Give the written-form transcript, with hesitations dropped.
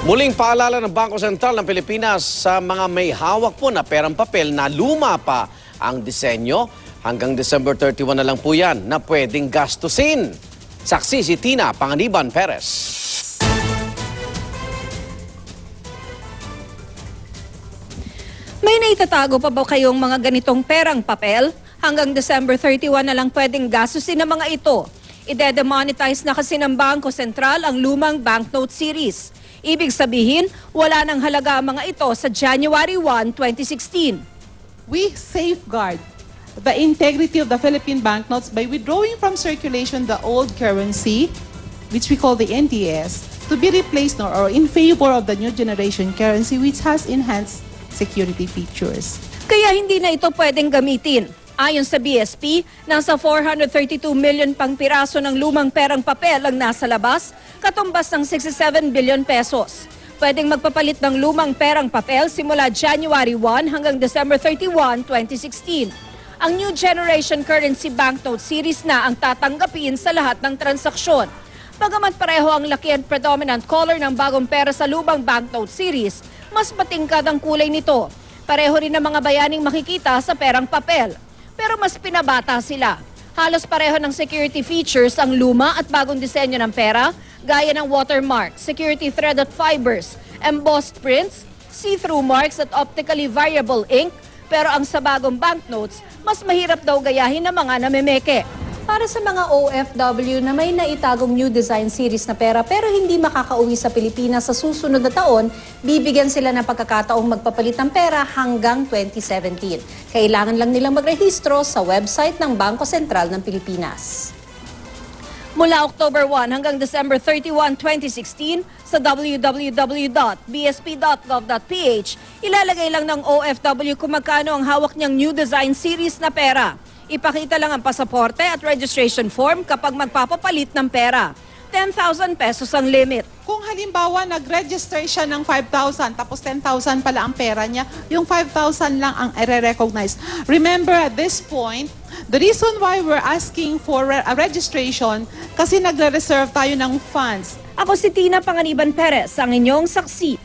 Muling paalala ng Bangko Sentral ng Pilipinas sa mga may hawak po na perang papel na luma pa ang disenyo. Hanggang December 31 na lang po yan na pwedeng gastusin. Saksi si Tina Panganiban Perez. May naitatago pa ba kayong mga ganitong perang papel? Hanggang December 31 na lang pwedeng gastusin ng mga ito. Ide-demonetize na kasi ng Bangko Sentral ang lumang banknote series. Ibig sabihin, wala nang halaga ang mga ito sa January 1, 2016. We safeguard the integrity of the Philippine banknotes by withdrawing from circulation the old currency, which we call the NDS, to be replaced or in favor of the new generation currency which has enhanced security features. Kaya hindi na ito pwedeng gamitin. Ayon sa BSP, nasa 432 million pang piraso ng lumang perang papel ang nasa labas, katumbas ng 67 billion pesos. Pwedeng magpapalit ng lumang perang papel simula January 1 hanggang December 31, 2016. Ang New Generation Currency Banknote Series na ang tatanggapin sa lahat ng transaksyon. Bagamat pareho ang laki at predominant color ng bagong pera sa lumang banknote series, mas matingkad ang kulay nito. Pareho rin ang mga bayaning makikita sa perang papel. Pero mas pinabata sila. Halos pareho ng security features ang luma at bagong disenyo ng pera, gaya ng watermark, security threaded fibers, embossed prints, see-through marks at optically variable ink, pero ang sa bagong banknotes, mas mahirap daw gayahin ng mga namemeke. Para sa mga OFW na may naitagong new design series na pera pero hindi makakauwi sa Pilipinas sa susunod na taon, bibigyan sila ng pagkakataong magpapalit ng pera hanggang 2017. Kailangan lang nilang magrehistro sa website ng Bangko Sentral ng Pilipinas. Mula October 1 hanggang December 31, 2016, sa www.bsp.gov.ph, ilalagay lang ng OFW kung magkano ang hawak niyang new design series na pera. Ipakita lang ang pasaporte at registration form kapag magpapapalit ng pera. 10,000 pesos ang limit. Kung halimbawa nag-register siya ng 5,000 tapos 10,000 pala ang pera niya, yung 5,000 lang ang i-recognize. Remember at this point, the reason why we're asking for a registration kasi nagre-reserve tayo ng funds. Ako si Tina Panganiban Perez, ang inyong saksi.